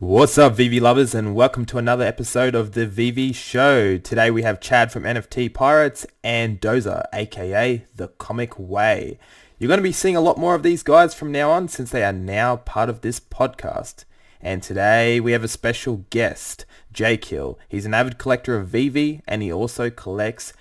What's up, VeVe lovers, and welcome to another episode of the VeVe Show. Today we have Chad from NFT Pirates and Dozer, aka The Comic Way. You're going to be seeing a lot more of these guys from now on since they are now part of this podcast. And today we have a special guest, J-Kill. He's an avid collector of VeVe and he also collects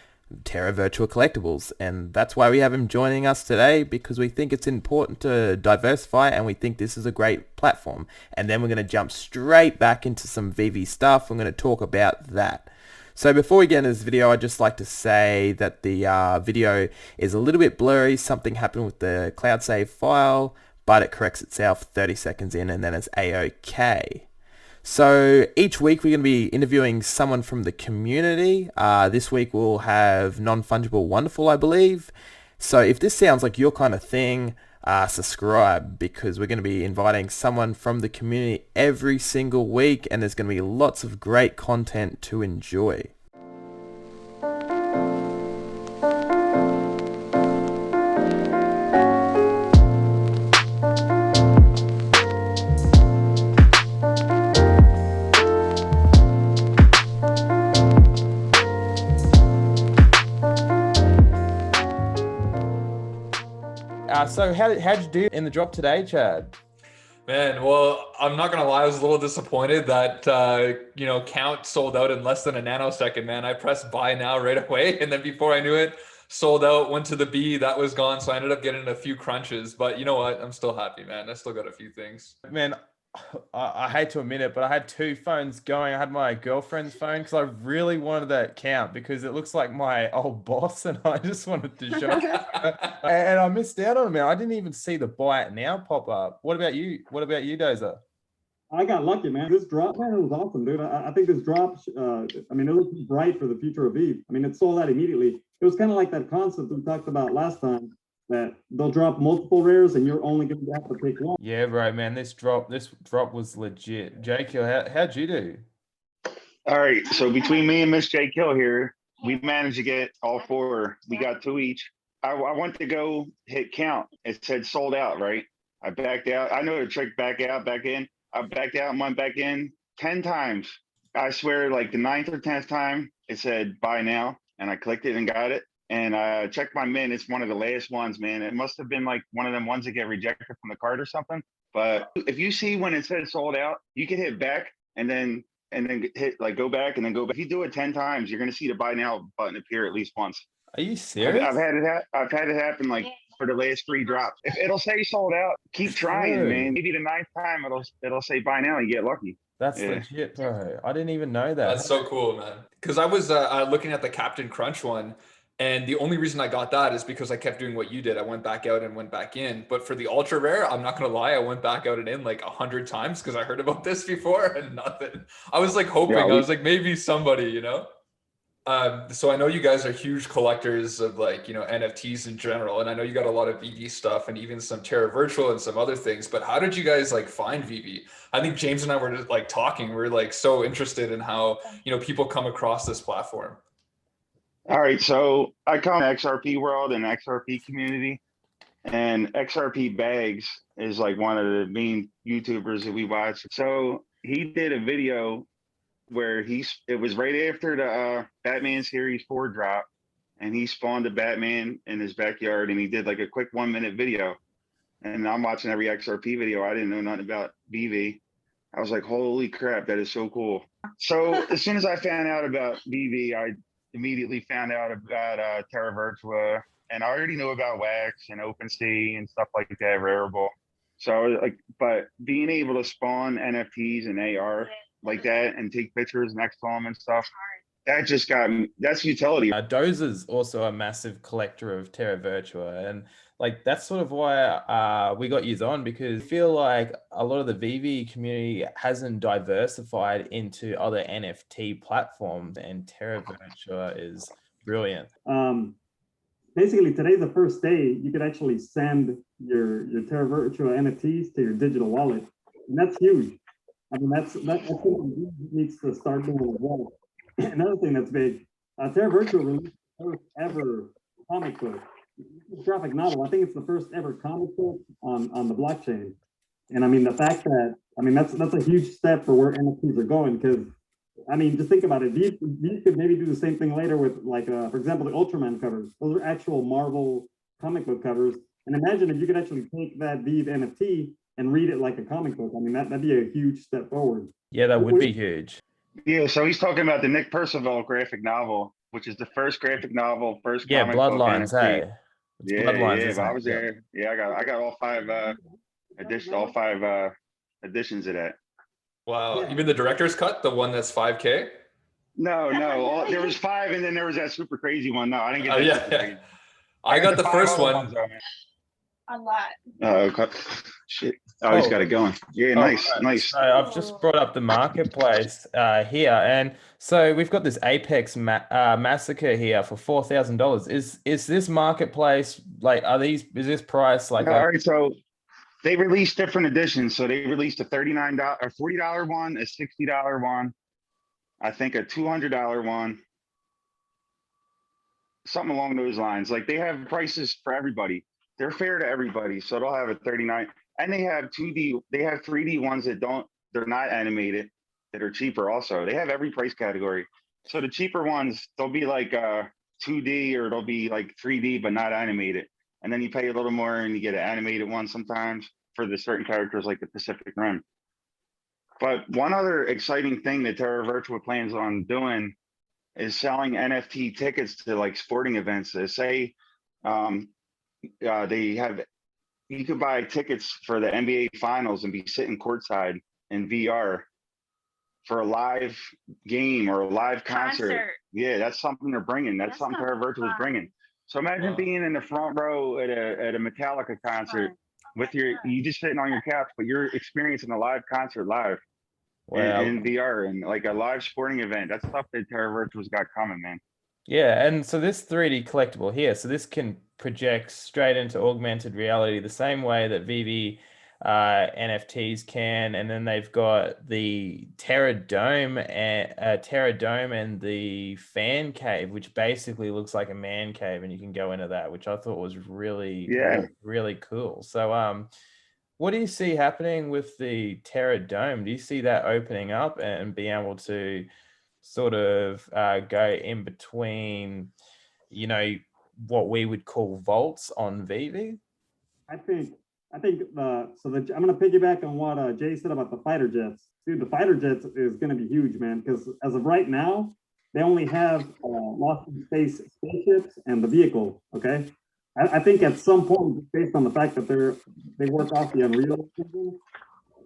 Terra Virtua collectibles, and that's why we have him joining us today, because we think it's important to diversify and we think this is a great platform. And then we're going to jump straight back into some VeVe stuff. We're going to talk about that. So before we get into this video, I'd just like to say that the video is a little bit blurry. Something happened with the cloud save file, but it corrects itself 30 seconds in and then it's a-okay. So each week we're going to be interviewing someone from the community. This week we'll have Non-Fungible Wonderful, I believe. So if this sounds like your kind of thing, subscribe, because we're going to be inviting someone from the community every single week, and there's going to be lots of great content to enjoy. So how'd you do in the drop today, Chad? Man, well, I'm not gonna lie, I was a little disappointed that count sold out in less than a nanosecond, man. I pressed buy now right away, and then before I knew it, sold out, went to the B, that was gone. So I ended up getting a few crunches, but you know what? I'm still happy, man. I still got a few things. Man, I hate to admit it, but I had two phones going. I had my girlfriend's phone because I really wanted that count because it looks like my old boss, and I just wanted to show her. And I missed out on it, man. I didn't even see the buy it now pop up. What about you? What about you, Dozer? I got lucky, man. This drop, man, it was awesome, dude. I think this drop, it looks bright for the future of VeVe. I mean, it sold out immediately. It was kind of like that concept we talked about last time, that they'll drop multiple rares and you're only going to have to pick one. Yeah, right, man. This drop was legit. J-Kill, how'd you do? All right, so between me and Miss J-Kill here, we managed to get all four. We got two each. I went to go hit count. It said sold out, right? I backed out. I know the trick, back out, back in. I backed out and went back in 10 times. I swear, like the 9th or 10th time, it said buy now, and I clicked it and got it. And I checked my min. It's one of the latest ones, man. It must have been like one of them ones that get rejected from the card or something. But if you see when it says sold out, you can hit back and then hit like go back and then go back. If you do it 10 times, you're gonna see the buy now button appear at least once. Are you serious? I've had it happen like for the last 3 drops. If it'll say sold out, keep trying, man. Maybe the 9th time it'll say buy now and you get lucky. That's legit, bro. I didn't even know that. That's so cool, man. Because I was looking at the Captain Crunch one, and the only reason I got that is because I kept doing what you did. I went back out and went back in. But for the ultra rare, I'm not gonna lie, I went back out and in like 100 times because I heard about this before and nothing. I was like hoping, I was like maybe somebody, you know. So I know you guys are huge collectors of NFTs in general, and I know you got a lot of VeVe stuff and even some Terra Virtual and some other things. But how did you guys find VeVe? I think James and I were just talking. We're so interested in how people come across this platform. All right, so I come from XRP world and XRP community, and XRP Bags is like one of the main YouTubers that we watch. So he did a video where it was right after the Batman Series 4 drop, and he spawned a Batman in his backyard, and he did like a quick 1-minute video. And I'm watching every XRP video. I didn't know nothing about VeVe. I was like, holy crap, that is so cool. So as soon as I found out about VeVe, I immediately found out about Terra Virtua, and I already knew about Wax and OpenSea and stuff like that, Rarible. So but being able to spawn NFTs and AR like that and take pictures next to them and stuff, that just got me. That's utility. Dozer's also a massive collector of Terra Virtua, and that's sort of why we got you on, because I feel like a lot of the VeVe community hasn't diversified into other NFT platforms, and Terra Virtua is brilliant. Basically, today's the first day you could actually send your Terra Virtua NFTs to your digital wallet, and that's huge. I mean, that's something needs to start doing as well. Another thing that's big, Terra Virtua released the first ever comic book, graphic novel. I think it's the first ever comic book on the blockchain. And I mean, the fact that I mean, that's a huge step for where NFTs are going. Because I mean, just think about it. These could maybe do the same thing later with, like, for example, the Ultraman covers. Those are actual Marvel comic book covers. And imagine if you could actually take that VeVe NFT and read it like a comic book. I mean, that'd be a huge step forward. Yeah, that would be huge. Yeah, so he's talking about the Nick Percival graphic novel, which is the first graphic novel, first comic book Bloodlines, NFT. hey. It's Bloodlines, Yeah, isn't I it? was there. Yeah, I got all five editions of that. Wow. Even the director's cut, the one that's 5K? No, there was 5, and then there was that super crazy one. No, I didn't get that. Yeah. I got the first one. A lot. Oh, okay. Shit. Oh, he's got it going. Yeah, nice. So I've just brought up the marketplace here, and so we've got this Apex Massacre here for $4,000. Is this marketplace like? Is this price like? All right, so they released different editions. So they released a $39 or $40 one, a $60 one, I think a $200 one, something along those lines. Like, they have prices for everybody. They're fair to everybody. So they'll have a 39, and they have 2D, they have 3D ones they're not animated, that are cheaper also. They have every price category. So the cheaper ones, they'll be like 2D, or they'll be like 3D, but not animated. And then you pay a little more and you get an animated one sometimes for the certain characters like the Pacific Rim. But one other exciting thing that Terra Virtua plans on doing is selling NFT tickets to, like, sporting events. Say, you could buy tickets for the NBA finals and be sitting courtside in VR for a live game or a live concert. Yeah, that's something they're bringing. That's something Terra Virtua is bringing. So imagine being in the front row at a Metallica concert with you just sitting on your couch, but you're experiencing a live concert live in VR, and like a live sporting event. That's stuff that Terra Virtua's got coming, man. Yeah, and so this 3D collectible here, so this can project straight into augmented reality the same way that VeVe NFTs can, and then they've got the Terra Dome and the fan cave, which basically looks like a man cave, and you can go into that, which I thought was really cool. So what do you see happening with the Terra Dome? Do you see that opening up and being able to sort of go in between, what we would call vaults on VeVe? I think I'm going to piggyback on what Jay said about the fighter jets. Dude, the fighter jets is going to be huge, man, because as of right now, they only have Lost in Space spaceships and the vehicle, okay? I think at some point, based on the fact that they work off the Unreal Engine,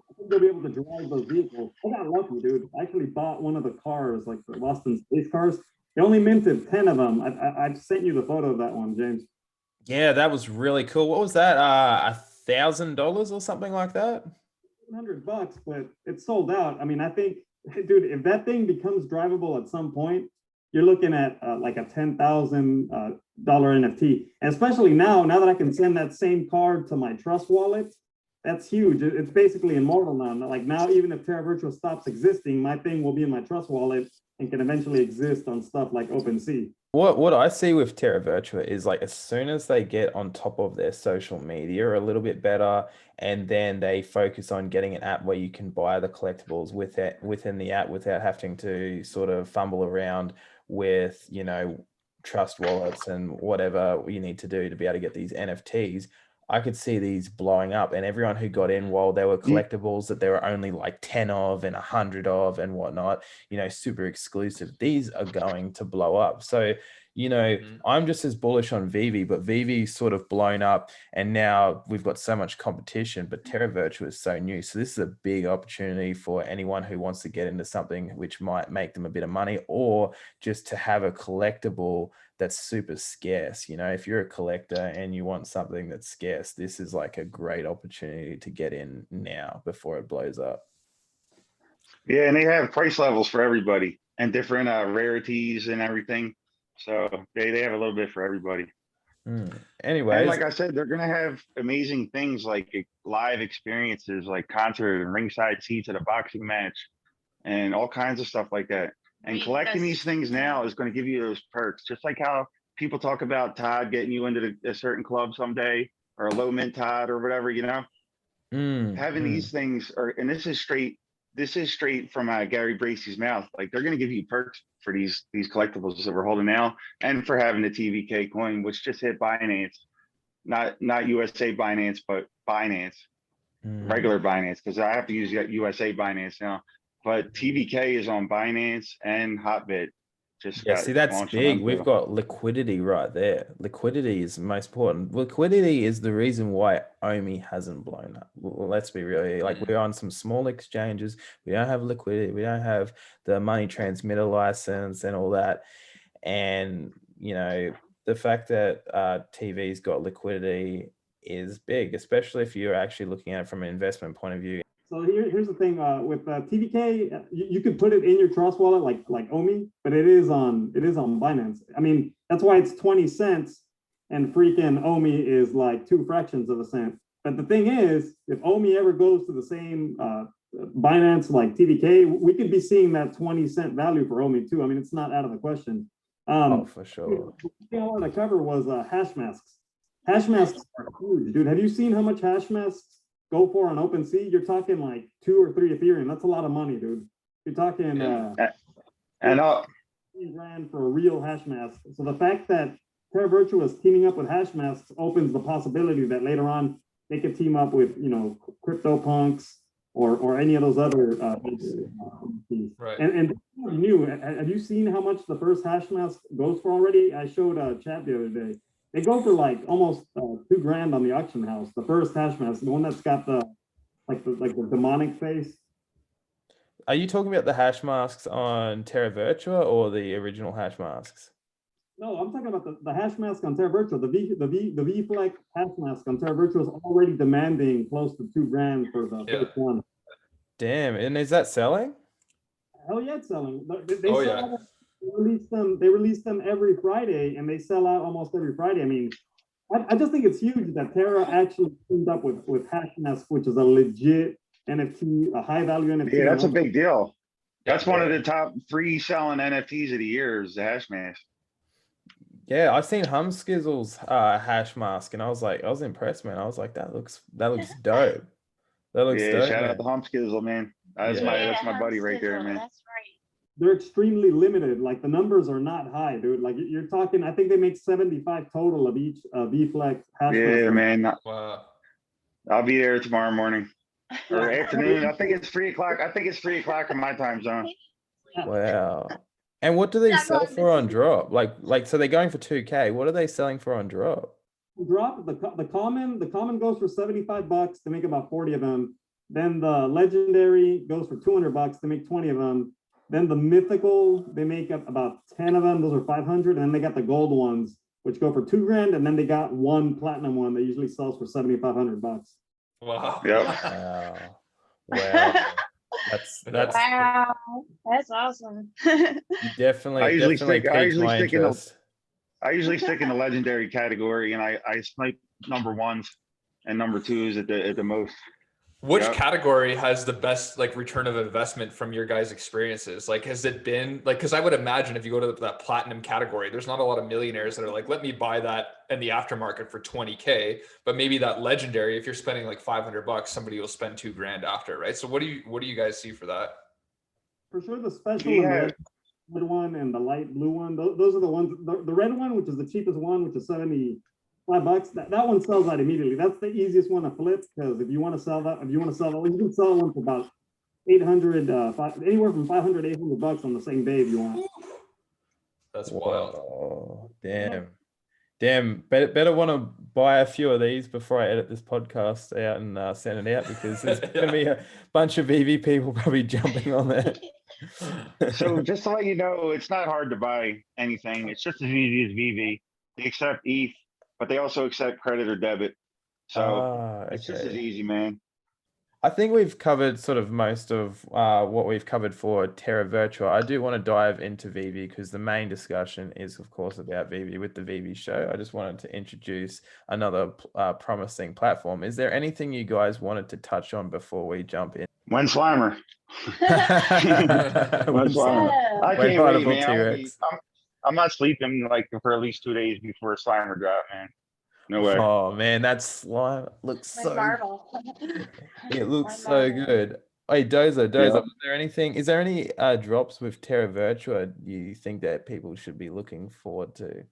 I think they'll be able to drive those vehicles. I got lucky, dude. I actually bought one of the cars, like the Lost in Space cars. They only minted 10 of them. I sent you the photo of that one, James. Yeah, that was really cool. What was that? $1,000 or something like that? $100, but it's sold out. I mean, I think, dude, if that thing becomes drivable at some point, you're looking at like a $10,000 NFT. And especially now that I can send that same card to my Trust wallet, that's huge. It's basically immortal now. Like, now, even if Terra Virtua stops existing, my thing will be in my Trust wallet and can eventually exist on stuff like OpenSea. What I see with Terra Virtua is, like, as soon as they get on top of their social media a little bit better, and then they focus on getting an app where you can buy the collectibles within the app without having to sort of fumble around with, Trust wallets and whatever you need to do to be able to get these NFTs, I could see these blowing up, and everyone who got in while there were collectibles that there were only like 10 of and 100 of and whatnot, super exclusive, these are going to blow up. So, I'm just as bullish on VeVe, but VeVe's sort of blown up, and now we've got so much competition, but Terra Virtua is so new. So this is a big opportunity for anyone who wants to get into something which might make them a bit of money, or just to have a collectible that's super scarce. If you're a collector and you want something that's scarce, this is like a great opportunity to get in now before it blows up. Yeah, and they have price levels for everybody and different rarities and everything. So they have a little bit for everybody. Anyway, and like I said, they're gonna have amazing things like live experiences, like concert and ringside seats at a boxing match, and all kinds of stuff like that. And collecting these things now is going to give you those perks, just like how people talk about Todd getting you into a certain club someday, or a low mint Todd or whatever, Having these things and this is straight from Gary Bracey's mouth. Like they're going to give you perks for these collectibles that we're holding now, and for having the TVK coin, which just hit Binance, not USA Binance, but Binance, regular Binance, because I have to use USA Binance now. But TVK is on Binance and Hotbit. Yeah, see, that's big. We've got liquidity right there. Liquidity is the most important. Liquidity is the reason why OMI hasn't blown up. Let's be real. Like, we're on some small exchanges. We don't have liquidity. We don't have the money transmitter license and all that. And, you know, the fact that TV's got liquidity is big, especially if you're actually looking at it from an investment point of view. So here's the thing with TVK, you could put it in your Trust wallet like OMI, but it is on Binance. I mean, that's why it's 20 cents, and freaking OMI is like 2 fractions of a cent. But the thing is, if OMI ever goes to the same Binance like TVK, we could be seeing that 20-cent value for OMI too. I mean, it's not out of the question. Oh, for sure. The thing I wanted to cover was Hashmasks. Hashmasks are huge, dude. Have you seen how much Hashmasks go for on OpenSea? You're talking like 2 or 3 Ethereum. That's a lot of money, dude. You're talking $3,000 for a real Hashmask. So the fact that Terra Virtua is teaming up with Hashmasks opens the possibility that later on they could team up with, you know, CryptoPunks or any of those other right. And new. Have you seen how much the first Hashmask goes for already? I showed a chat the other day. They go for like almost $2,000 on the auction house. The first Hashmask, the one that's got the demonic face. Are you talking about the Hashmasks on Terra Virtua or the original Hashmasks? No, I'm talking about the Hashmask on Terra Virtua. The VFlex Hashmask on Terra Virtua is already demanding close to $2,000 for the first one. Damn, and is that selling? Hell yeah, it's selling. They release them every Friday, and they sell out almost every Friday. I mean, I just think it's huge that Terra actually teamed up with Hashmasks, which is a legit NFT, a high value NFT. Yeah, that's a big deal. That's one of the top 3 selling NFTs of the year is the Hashmask. Yeah, I've seen Humskizzle's Hashmask, and I was impressed, man. I was like, that looks dope. That looks dope. Shout out to Humskizzle, man. That's my buddy right there, man. That's right. They're extremely limited. Like the numbers are not high, dude. Like you're talking, I think they make 75 total of each VFlex Hashmask. Yeah, man. Wow. I'll be there tomorrow morning or afternoon. I think it's 3 o'clock. I think it's 3 o'clock in my time zone. Wow. And what do they sell for on drop? Like, so they're going for 2K. What are they selling for on drop? Drop the common goes for $75 to make about 40 of them. Then the legendary goes for $200 to make 20 of them. Then the mythical, they make up about 10 of them. Those are 500. And then they got the gold ones, which go for $2,000. And then they got one platinum one that usually sells for $7,500. Wow. Yep. Wow. That's wow. That's awesome. You definitely I usually stick in the legendary category, and I snipe number 1s and number 2s at the most. Which category has the best like return of investment from your guys' experiences? Like, has it been like, because I would imagine if you go to that platinum category, there's not a lot of millionaires that are like, let me buy that in the aftermarket for 20K, but maybe that legendary, if you're spending like $500, somebody will spend $2,000 after, right? So what do you guys see for that? For sure, the special red one and the light blue one, those are the ones. The red one, which is the cheapest one, which is $75, that one sells out immediately. That's the easiest one to flip, because if you want to sell that, you can sell one for about 800, anywhere from 500 to $800 on the same day if you want. That's wild. Oh, damn. Better want to buy a few of these before I edit this podcast out and send it out, because there's going to be a bunch of VeVe people probably jumping on there. So just to let you know, it's not hard to buy anything. It's just as easy as VeVe. They accept ETH, but they also accept credit or debit. So it's just as easy, man. I think we've covered sort of most of what we've covered for Terra Virtua. I do want to dive into VeVe, because the main discussion is, of course, about VeVe with the VeVe Show. I just wanted to introduce another promising platform. Is there anything you guys wanted to touch on before we jump in? When Slimer. When Slimer. I can't wait, man. I'm not sleeping like for at least 2 days before Slimer drop, man. No way. Oh man, that slime looks Like so. Marvel. It looks Like so Marvel. good. Hey, Dozer, Yeah. is there any drops with Terra Virtua you think that people should be looking forward to?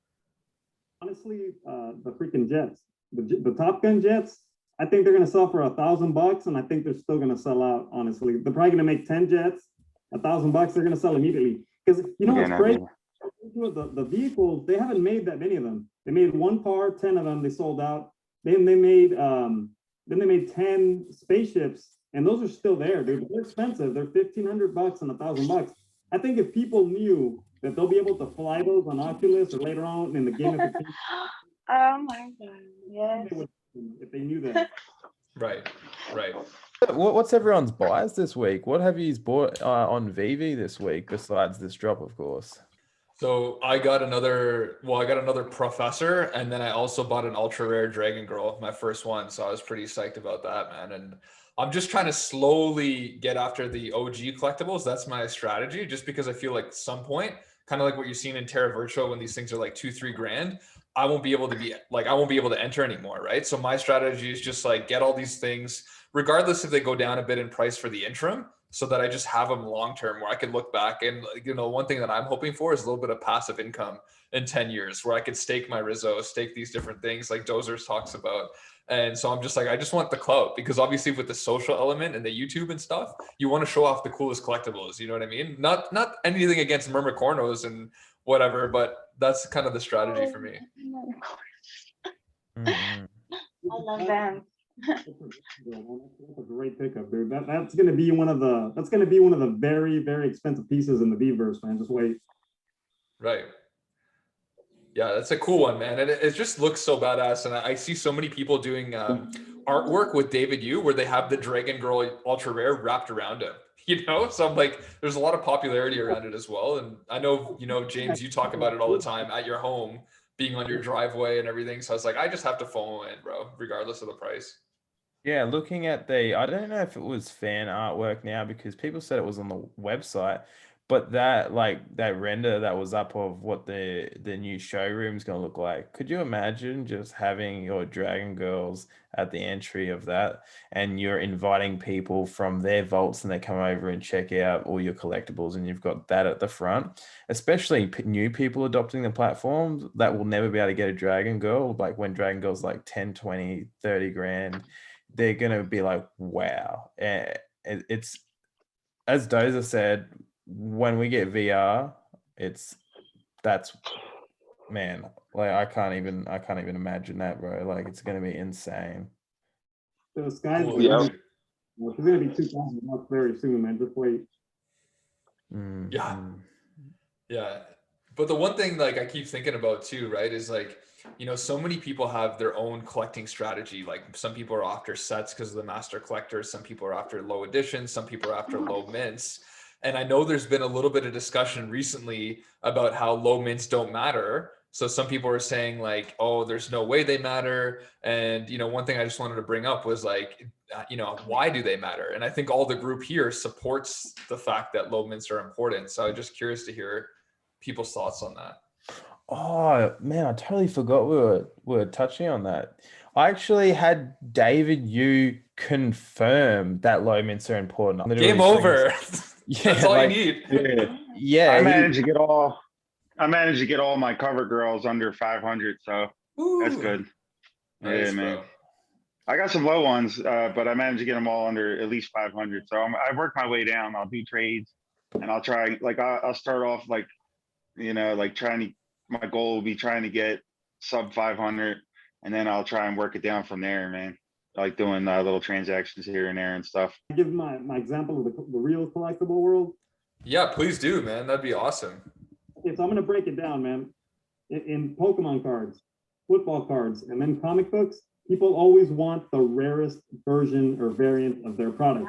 Honestly, the freaking jets, the Top Gun jets, I think they're gonna sell for $1,000, and I think they're still gonna sell out. Honestly, they're probably gonna make 10 jets, $1,000. They're gonna sell immediately because you know what's crazy. The vehicles, they haven't made that many of them. They made one par, 10 of them, they sold out. Then they made 10 spaceships, and those are still there. They're expensive. They're $1,500 and $1,000. I think if people knew that they'll be able to fly those on Oculus or later on in the game, Oh my god, yes. if they knew that. Right. What's everyone's buys this week? What have you bought on VeVe this week besides this drop, of course? So I got another professor, and then I also bought an ultra rare Dragon Girl, my first one. So I was pretty psyched about that, man. And I'm just trying to slowly get after the OG collectibles. That's my strategy, just because I feel like at some point, kind of like what you're seeing in Terra Virtua, when these things are like 2-3 grand, I won't be able to enter anymore, right? So my strategy is just like get all these things, regardless if they go down a bit in price for the interim, so that I just have them long term, where I can look back and, you know, one thing that I'm hoping for is a little bit of passive income in 10 years, where I could stake my Rizzo, stake these different things like Dozer talks about. And so I'm just like, I just want the clout, because obviously with the social element and the YouTube and stuff, you want to show off the coolest collectibles. You know what I mean? Not anything against Myrmicornos and whatever, but that's kind of the strategy for me. Mm-hmm. I love them. That's a great pickup, dude. That's gonna be one of the very, very expensive pieces in the VeVeverse, man. Just wait. Right. Yeah, that's a cool one, man. And it just looks so badass. And I see so many people doing artwork with David Yu, where they have the Dragon Girl ultra rare wrapped around him. You know, so I'm like, there's a lot of popularity around it as well. And I know, you know, James, you talk about it all the time at your home, being on your driveway and everything. So I was like, I just have to follow in, bro, regardless of the price. Yeah, looking at I don't know if it was fan artwork now, because people said it was on the website, but that render that was up of what the new showroom's gonna look like. Could you imagine just having your Dragon Girls at the entry of that, and you're inviting people from their vaults and they come over and check out all your collectibles, and you've got that at the front, especially new people adopting the platform that will never be able to get a Dragon Girl, like when Dragon Girl's like 10, 20, 30 grand. They're going to be like, wow. It's, as Dozer said, when we get VR, man, like I can't even imagine that, bro. Like it's going to be insane. The sky's Cool. Yeah. It's gonna be $2,000 very soon, man. Just wait. Mm-hmm. Yeah. But the one thing like I keep thinking about too, right, is like, you know, so many people have their own collecting strategy. Like some people are after sets because of the master collectors. Some people are after low editions. Some people are after low mints. And I know there's been a little bit of discussion recently about how low mints don't matter. So some people are saying like, oh, there's no way they matter. And, you know, one thing I just wanted to bring up was like, you know, why do they matter? And I think all the group here supports the fact that low mints are important. So I'm just curious to hear people's thoughts on that. Oh man, I totally forgot we were touching on that. I actually had David Yu confirm that low mints are important. Game over. Yeah, that's all you need. Yeah, I managed to get all my cover girls under 500, so that's good. Nice, yeah, man. bro. I got some low ones, but I managed to get them all under at least 500. So I work my way down. I'll do trades, and I'll try. Like I'll start off like, you know, like my goal will be trying to get sub 500, and then I'll try and work it down from there, man. Like doing little transactions here and there and stuff. I give my example of the real collectible world. Yeah, please do, man. That'd be awesome. Okay, so I'm gonna break it down, man. In Pokemon cards, football cards, and then comic books, people always want the rarest version or variant of their product.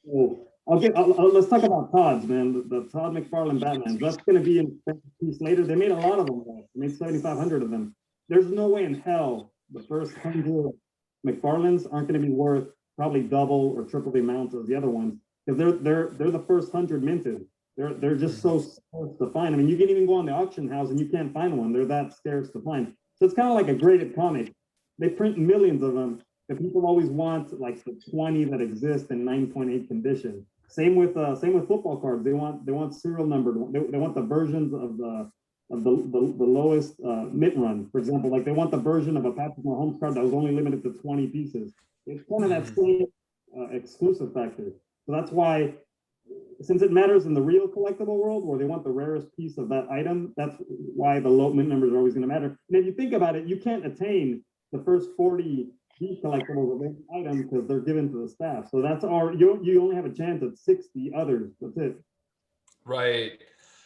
So let's talk about Todd's, man. The Todd McFarlane Batman. That's going to be an expensive piece later. They made a lot of them. They made 7,500 of them. There's no way in hell the first 100 McFarlanes aren't going to be worth probably double or triple the amount of the other ones, because they're the first 100 minted. They're just so scarce to find. I mean, you can even go on the auction house and you can't find one. They're that scarce to find. So it's kind of like a graded comic. they print millions of them. The people always want like the 20 that exist in 9.8 condition. Same with football cards. They want serial numbered. They want the versions of the lowest mint run. For example, like they want the version of a Patrick Mahomes card that was only limited to 20 pieces. It's kind of that same exclusive factor. So that's why, since it matters in the real collectible world where they want the rarest piece of that item, that's why the low mint numbers are always going to matter. And if you think about it, you can't attain the first 40 these collectibles of any item because they're given to the staff. So that's you only have a chance at 60 others. That's it. Right.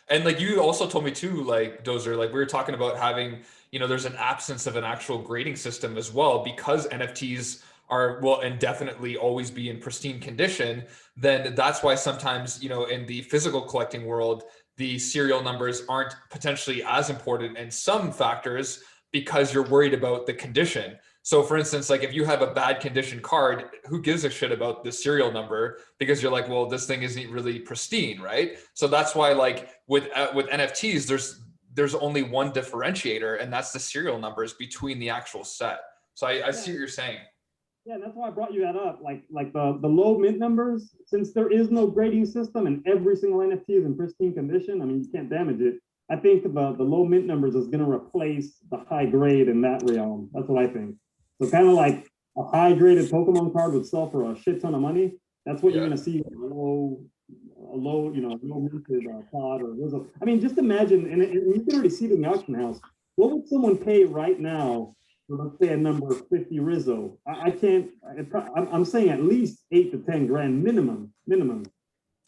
And like you also told me too, like Dozer, like we were talking about having, there's an absence of an actual grading system as well because NFTs will indefinitely always be in pristine condition. Then that's why sometimes, in the physical collecting world, the serial numbers aren't potentially as important in some factors because you're worried about the condition. So for instance, like if you have a bad condition card, who gives a shit about the serial number? Because you're like, well, this thing isn't really pristine, right? So that's why like with NFTs, there's only one differentiator, and that's the serial numbers between the actual set. So I see what you're saying. Yeah, that's why I brought you that up. Like the low mint numbers, since there is no grading system and every single NFT is in pristine condition, I mean, you can't damage it. I think the low mint numbers is going to replace the high grade in that realm. That's what I think. So kind of like a high graded Pokemon card would sell for a shit ton of money. That's what you're going to see a low minted pod or Rizzo. I mean, just imagine, and you can already see it in the auction house. What would someone pay right now for, let's say, a number 50 Rizzo? I'm saying at least 8 to 10 grand minimum.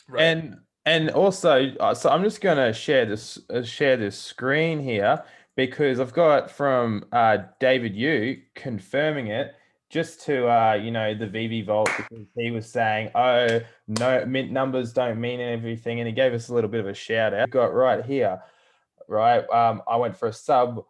Right. And also, so I'm just going to share this screen here because I've got from David Yu confirming it just to the VeVe Vault, because he was saying, oh no, mint numbers don't mean everything, and he gave us a little bit of a shout out. Got right here, right? I went for a sub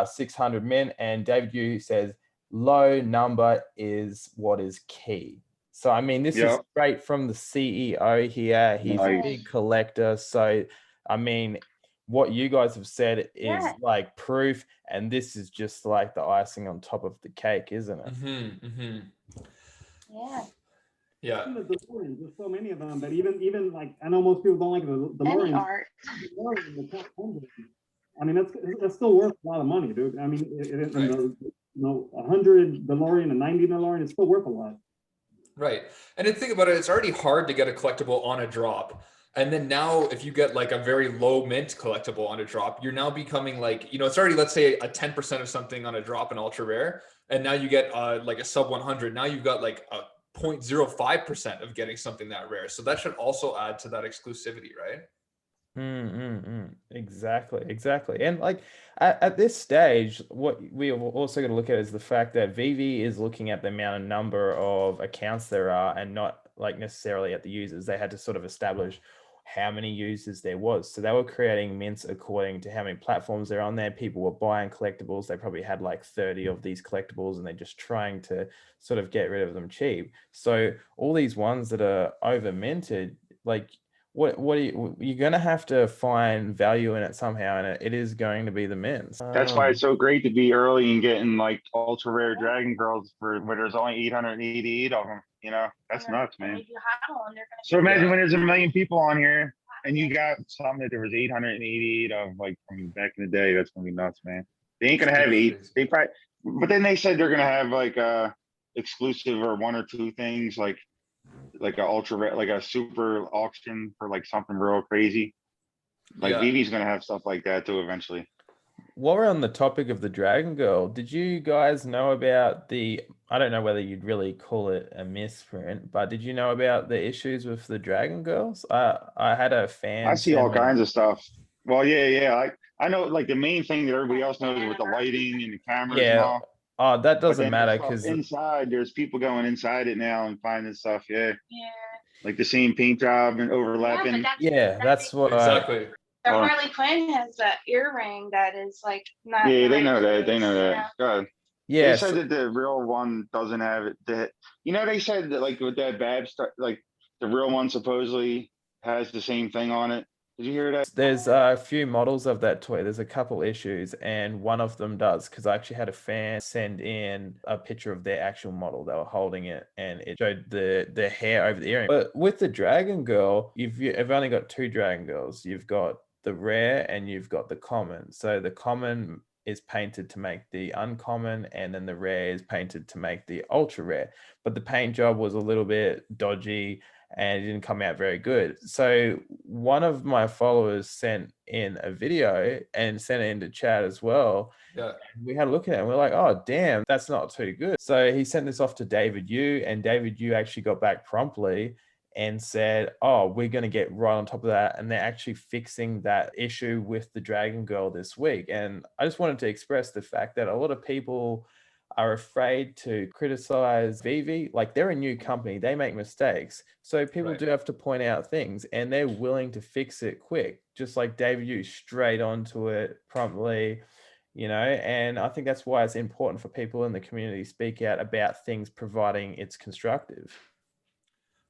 600 mint, and David Yu says low number is what is key. So, I mean, this is straight from the CEO here. He's a big collector. So, I mean, what you guys have said is like proof, and this is just like the icing on top of the cake, isn't it? Yeah. The DeLorean, there's so many of them, but even like, I know most people don't like the DeLorean. Art. I mean, that's still worth a lot of money, dude. I mean, 100 DeLorean and 90 DeLorean, it's still worth a lot. Right. And to think about it, it's already hard to get a collectible on a drop. And then now if you get like a very low mint collectible on a drop, you're now becoming like, it's already, let's say a 10% of something on a drop in ultra rare. And now you get like a sub 100. Now you've got like a 0.05% of getting something that rare. So that should also add to that exclusivity, right? Exactly. And like at this stage, what we are also going to look at is the fact that VeVe is looking at the amount of number of accounts there are and not like necessarily at the users. They had to sort of establish how many users there was. So they were creating mints according to how many platforms they're on there. People were buying collectibles. They probably had like 30 of these collectibles and they're just trying to sort of get rid of them cheap. So all these ones that are over minted, like you're going to have to find value in it somehow, and it is going to be the mints. That's why it's so great to be early and getting like ultra rare Dragon Girls where there's only 888 of them. That's nuts, man. So imagine when there's a million people on here and you got something that there was 888 of, like from back in the day. That's gonna be nuts, man. They ain't gonna have 8. They probably, but then they said they're gonna have like exclusive or 1 or 2 things like a ultra, like a super auction for like something real crazy. Like VeVe's gonna have stuff like that too eventually. While we're on the topic of the Dragon Girl, did you guys know about I don't know whether you'd really call it a misprint, but did you know about the issues with the Dragon Girls? I had a fan. I see all kinds of stuff. Well, yeah. I know like the main thing that everybody else knows with the lighting and the cameras and all. Oh, that doesn't matter because inside there's people going inside it now and finding stuff. Yeah. Like the same paint job and overlapping. That's what exactly. The Harley Quinn has that earring that is like not. Yeah, they know that. They know that. Good. Yeah. They said that the real one doesn't have it. They said that like with that Bab stuff, like the real one supposedly has the same thing on it. Did you hear that? There's a few models of that toy. There's a couple issues, and one of them does, because I actually had a fan send in a picture of their actual model. They were holding it, and it showed the hair over the earring. But with the Dragon Girl, you've only got two Dragon Girls. You've got the rare and you've got the common. So the common is painted to make the uncommon, and then the rare is painted to make the ultra rare. But the paint job was a little bit dodgy, and it didn't come out very good. So one of my followers sent in a video and sent it into chat as well. Yeah. We had a look at it and we're like, oh, damn, that's not too good. So he sent this off to David Yu, and David Yu actually got back promptly and said, oh, we're going to get right on top of that. And they're actually fixing that issue with the Dragon Girl this week. And I just wanted to express the fact that a lot of people are afraid to criticize VeVe. Like, they're a new company, they make mistakes. So people do have to point out things, and they're willing to fix it quick. Just like David Yu, straight onto it promptly, you know, and I think that's why it's important for people in the community to speak out about things, providing it's constructive.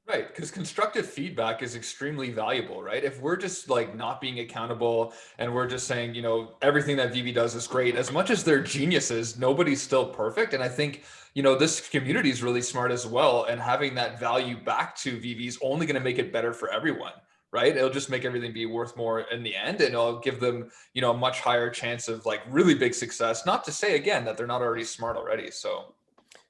Right, because constructive feedback is extremely valuable, right? If we're just like not being accountable and we're just saying, you know, everything that VeVe does is great, as much as they're geniuses, nobody's still perfect. And I think, you know, this community is really smart as well. And having that value back to VeVe is only going to make it better for everyone, right? It'll just make everything be worth more in the end, and it'll give them, you know, a much higher chance of like really big success. Not to say again that they're not already smart already. So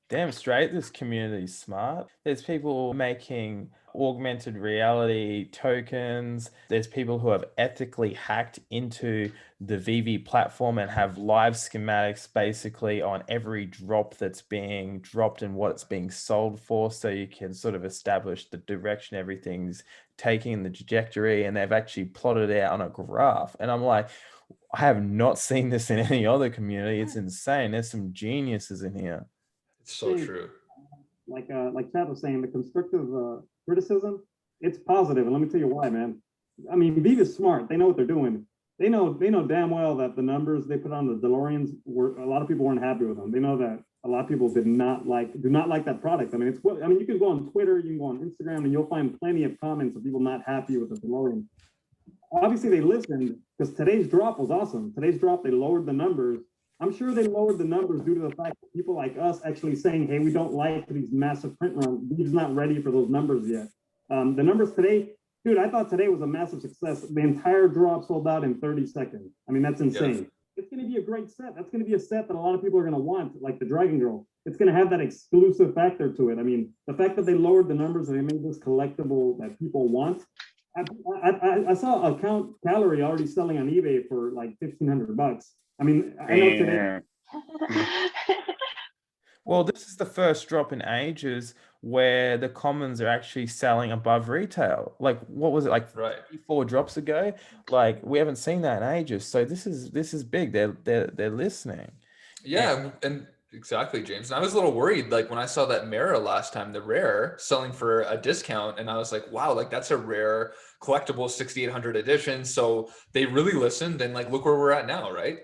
damn straight, this community's smart. There's people making augmented reality tokens. There's people who have ethically hacked into the VeVe platform and have live schematics basically on every drop that's being dropped and what it's being sold for, so you can sort of establish the direction everything's taking, the trajectory, and they've actually plotted it out on a graph. And I'm like, I have not seen this in any other community. It's insane. There's some geniuses in here. so true. Like Chad was saying, the constructive criticism, it's positive, and let me tell you why, man. I mean, VeVe is smart. They know what they're doing. They know damn well that the numbers they put on the DeLoreans were, a lot of people weren't happy with them. They know that a lot of people do not like that product. I mean, you can go on Twitter, you can go on Instagram, and you'll find plenty of comments of people not happy with the DeLorean. Obviously, they listened, because today's drop was awesome. Today's drop, they lowered the numbers. I'm sure they lowered the numbers due to the fact that people like us actually saying, hey, we don't like these massive print runs. VeVe's not ready for those numbers yet. The numbers today, dude, I thought today was a massive success. The entire drop sold out in 30 seconds. I mean, that's insane. Yes. It's going to be a great set. That's going to be a set that a lot of people are going to want, like the Dragon Girl. It's going to have that exclusive factor to it. I mean, the fact that they lowered the numbers and they made this collectible that people want. I saw a count calorie already selling on eBay for like $1,500. I mean, I know today. Well, this is the first drop in ages where the commons are actually selling above retail. Like, what was it, like 4 drops ago? Like, we haven't seen that in ages. So this is big. They're listening. Yeah, and exactly, James. And I was a little worried, like when I saw that Mara last time, the rare selling for a discount, and I was like, wow, like that's a rare collectible 6,800 edition. So they really listened, and like look where we're at now, right?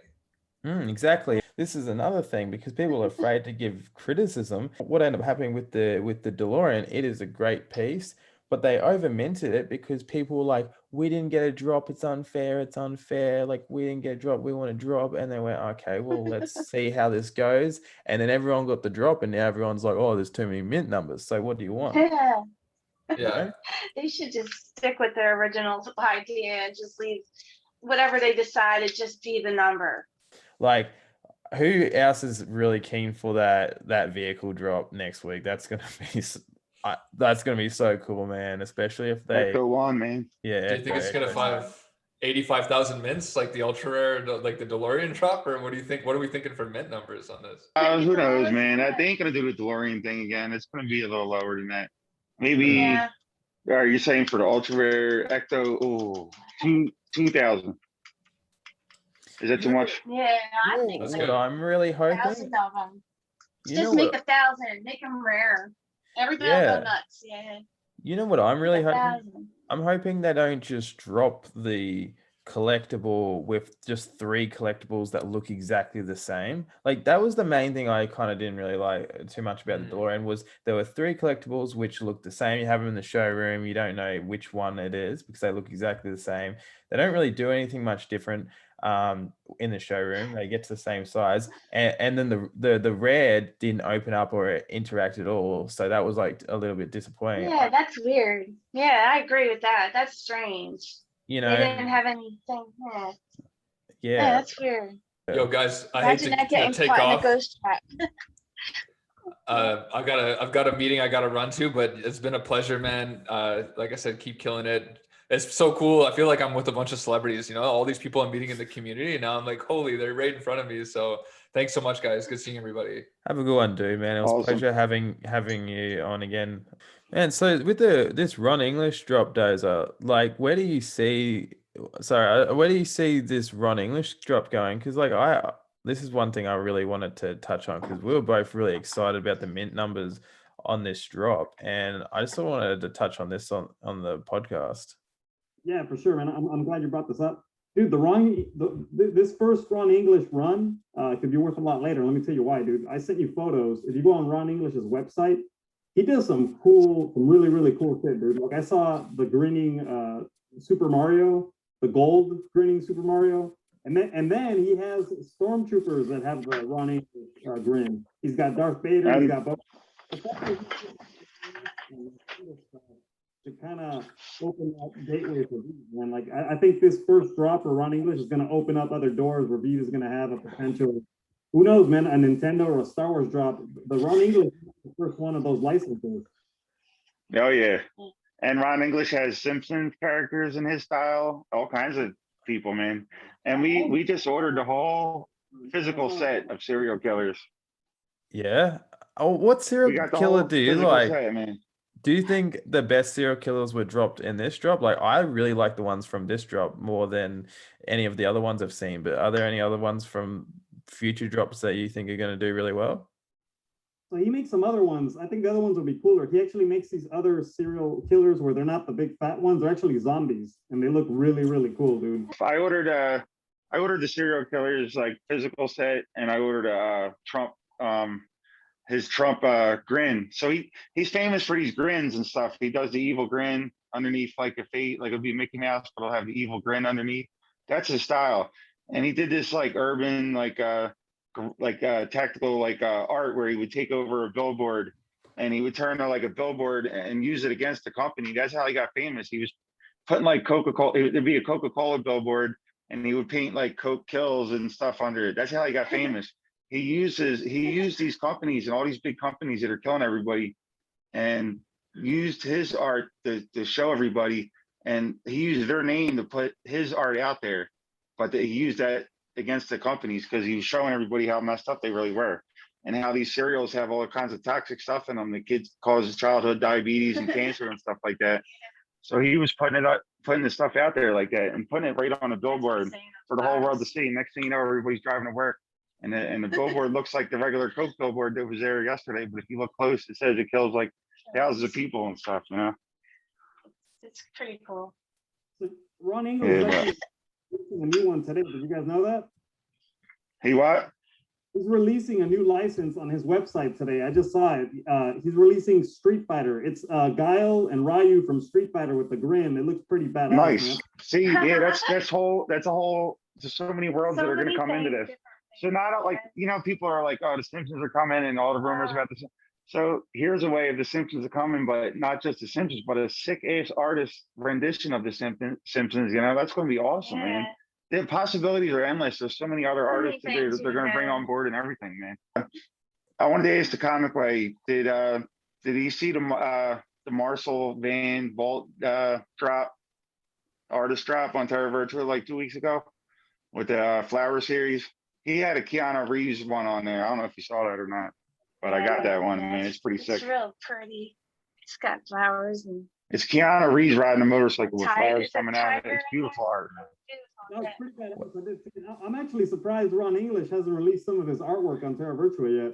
Exactly. This is another thing, because people are afraid to give criticism. What ended up happening with the DeLorean, it is a great piece, but they over-minted it because people were like, we didn't get a drop, it's unfair, like we didn't get a drop, we want a drop. And they went, okay, well, let's see how this goes. And then everyone got the drop, and now everyone's like, oh, there's too many mint numbers, so what do you want? Yeah. They should just stick with their original idea and just leave whatever they decide, it just be the number. Like, who else is really keen for that vehicle drop next week? That's gonna be so cool, man. Especially if they go on, man. Yeah. Do you think it's gonna find 85,000 mints like the ultra rare, like the DeLorean drop, or what do you think? What are we thinking for mint numbers on this? Who knows, man? I think gonna do the DeLorean thing again. It's gonna be a little lower than that. Maybe. Yeah. Are you saying for the ultra rare Ecto? Oh, 2,000. Is that too much? Yeah, I think so. What I'm really hoping. 1,000 of them. Just make 1,000. Make them rare. Everybody will go nuts. Yeah. You know what I'm really hoping? I'm hoping they don't just drop the collectible with just 3 collectibles that look exactly the same. Like that was the main thing I kind of didn't really like too much about the DeLorean, was there were 3 collectibles which look the same. You have them in the showroom, you don't know which one it is because they look exactly the same. They don't really do anything much different in the showroom. They get to the same size, and then the rare didn't open up or interact at all, so that was like a little bit disappointing. Yeah, that's weird. Yeah, I agree with that. That's strange. You They know, didn't have anything. Yeah, yeah. that's weird. Yo, guys, I hate Imagine to that getting take caught in a off. ghost trap. I've got a meeting I got to run to, but it's been a pleasure, man. Like I said, keep killing it. It's so cool. I feel like I'm with a bunch of celebrities, you know, all these people I'm meeting in the community, and now I'm like, holy, they're right in front of me. So thanks so much, guys. Good seeing everybody. Have a good one, dude, man. It was a Awesome. pleasure having you on again. Man, so with this Ron English drop, Dozer, like where do you see this Ron English drop going? Because like this is one thing I really wanted to touch on, because we were both really excited about the mint numbers on this drop, and I just wanted to touch on this on the podcast. Yeah, for sure, man. I'm glad you brought this up. Dude, this first Ron English run could be worth a lot later. Let me tell you why, dude. I sent you photos. If you go on Ron English's website, he does some really, really cool shit, dude. Like I saw the grinning Super Mario, the gold grinning Super Mario. And then he has stormtroopers that have the Ron English grin. He's got Darth Vader, he's got both. To kind of open up gateway for VeVe, man. Like I think this first drop for Ron English is going to open up other doors where VeVe is going to have a potential, who knows, man, a Nintendo or a Star Wars drop. The Ron English is the first one of those licenses. Oh yeah, and Ron English has Simpsons characters in his style, all kinds of people, man. And we just ordered the whole physical set of serial killers. Yeah. Oh, what We serial got the killer whole do you physical like? set, man. Do you think the best serial killers were dropped in this drop? Like, I really like the ones from this drop more than any of the other ones I've seen. But are there any other ones from future drops that you think are going to do really well? So he makes some other ones. I think the other ones will be cooler. He actually makes these other serial killers where they're not the big fat ones. They're actually zombies, and they look really, really cool, dude. I ordered the serial killers like physical set, and I ordered Trump his Trump grin. So he's famous for these grins and stuff. He does the evil grin underneath, like a face, like it'll be Mickey Mouse, but it'll have the evil grin underneath. That's his style. And he did this like urban, like tactical, art where he would take over a billboard and he would turn to like a billboard and use it against the company. That's how he got famous. He was putting like Coca-Cola, it'd be a Coca-Cola billboard, and he would paint like Coke kills and stuff under it. That's how he got famous. He used these companies and all these big companies that are killing everybody, and used his art to show everybody, and he used their name to put his art out there, but he used that against the companies because he was showing everybody how messed up they really were, and how these cereals have all kinds of toxic stuff in them that kids causes childhood diabetes and cancer and stuff like that. So he was putting the stuff out there like that and putting it right on a billboard for the whole world to see. Next thing you know, everybody's driving to work, and the billboard looks like the regular Coke billboard that was there yesterday. But if you look close, it says it kills like thousands of people and stuff, you know? It's pretty cool. So Ron English is actually releasing a new one today. Did you guys know that? He what? He's releasing a new license on his website today. I just saw it. He's releasing Street Fighter. It's Guile and Ryu from Street Fighter with the grin. It looks pretty badass. Nice. Man. See, yeah, that's a whole. There's so many worlds that are going to come into this. So not like, you know, people are like, oh, the Simpsons are coming and all the rumors about this. So here's a way of the Simpsons are coming, but not just the Simpsons, but a sick ass artist rendition of the Simpsons. You know, that's going to be awesome, man. The possibilities are endless. There's so many other artists that they're going to bring on board and everything, man. I wanted to ask the comic way. Did you see the Marcel Van Vault artist drop on Terra Virtua like 2 weeks ago with the Flower series? He had a Keanu Reeves one on there. I don't know if you saw that or not, but I got that one, man. It's pretty sick. It's real pretty. It's got flowers and. It's Keanu Reeves riding a motorcycle with flowers coming out. It's beautiful art, man. That was pretty badass. I'm actually surprised Ron English hasn't released some of his artwork on Terra Virtua yet.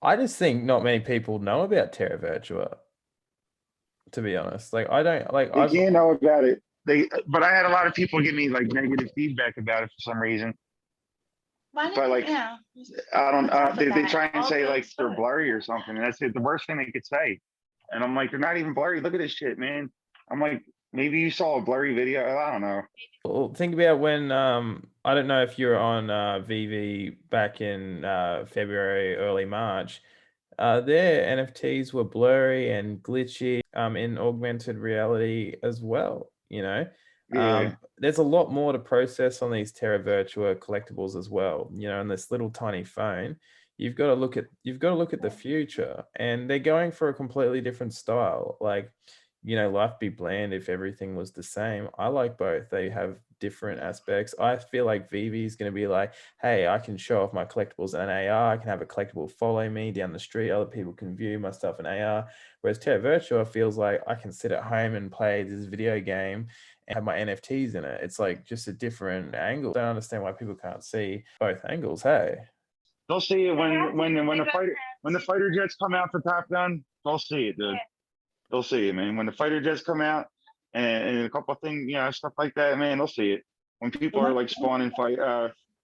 I just think not many people know about Terra Virtua, to be honest. Like, I don't like. You can't know about it. but I had a lot of people give me like negative feedback about it for some reason. Why But like, yeah. I don't. They About try and all say those like they're photos. blurry or something, and that's the worst thing they could say. And I'm like, they're not even blurry. Look at this shit, man. I'm like, maybe you saw a blurry video. I don't know. Well, think about when I don't know if you're on VeVe back in February, early March. Their NFTs were blurry and glitchy in augmented reality as well. You know, Yeah. there's a lot more to process on these Terra Virtua collectibles as well. You know, in this little tiny phone, you've got to look at the future, and they're going for a completely different style. Like, you know, life be bland if everything was the same. I like both. They have different aspects. I feel like VeVe is going to be like, hey, I can show off my collectibles in AR. I can have a collectible follow me down the street. Other people can view my stuff in AR. Whereas Terra Virtua feels like I can sit at home and play this video game and have my NFTs in it. It's like just a different angle. I don't understand why people can't see both angles. Hey, They'll see it when the fighter jets come out for Top Gun. They'll see it, dude. They'll see it, man. When the fighter jets come out and a couple of things, you know, stuff like that, man, they'll see it. When people are like spawning fight,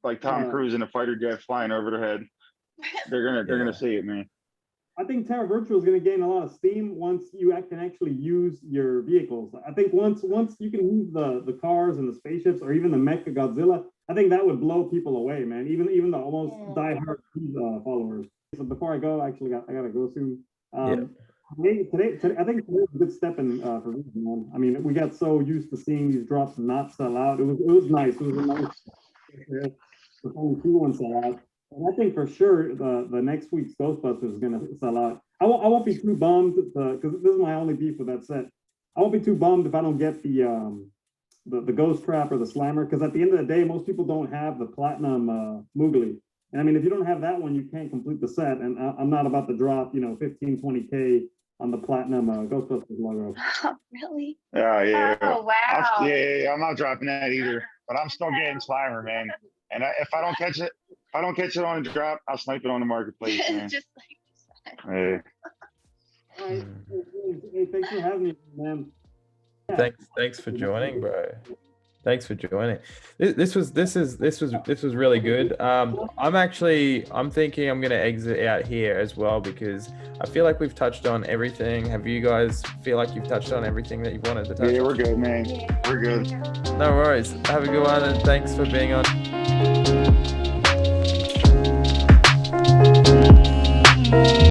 like Tom Cruise in a fighter jet flying over their head, they're gonna see it, man. I think Terra Virtua is going to gain a lot of steam once you can actually use your vehicles. I think once you can use the cars and the spaceships or even the Mecha Godzilla, I think that would blow people away, man. Even the almost diehard followers. So before I go, actually, I gotta go soon. Today, I think today's a good step in for me, man. I mean, we got so used to seeing these drops not sell out. It was nice. It was a nice. The only two ones sell out. And I think for sure the next week's Ghostbusters is gonna sell out. I won't be too bummed because this is my only beef with that set. I won't be too bummed if I don't get the Ghost Trap or the Slammer, because at the end of the day, most people don't have the Platinum Moogly. And I mean, if you don't have that one, you can't complete the set. And I'm not about to drop, 15, 20K on the Platinum Ghostbusters logo. Oh, really? Yeah. Oh, wow. I'm not dropping that either. But I'm still getting Slimer, man. And if I don't catch it on a drop, I'll snipe it on the marketplace, man. Just like you said. All right. Hey, thanks for having me, man. Yeah. Thanks for joining, bro. Thanks for joining. This was really good. I'm thinking I'm gonna exit out here as well because I feel like we've touched on everything. Have you guys feel like you've touched on everything that you wanted to touch on? Yeah, we're good, man. We're good. No worries. Have a good one and thanks for being on.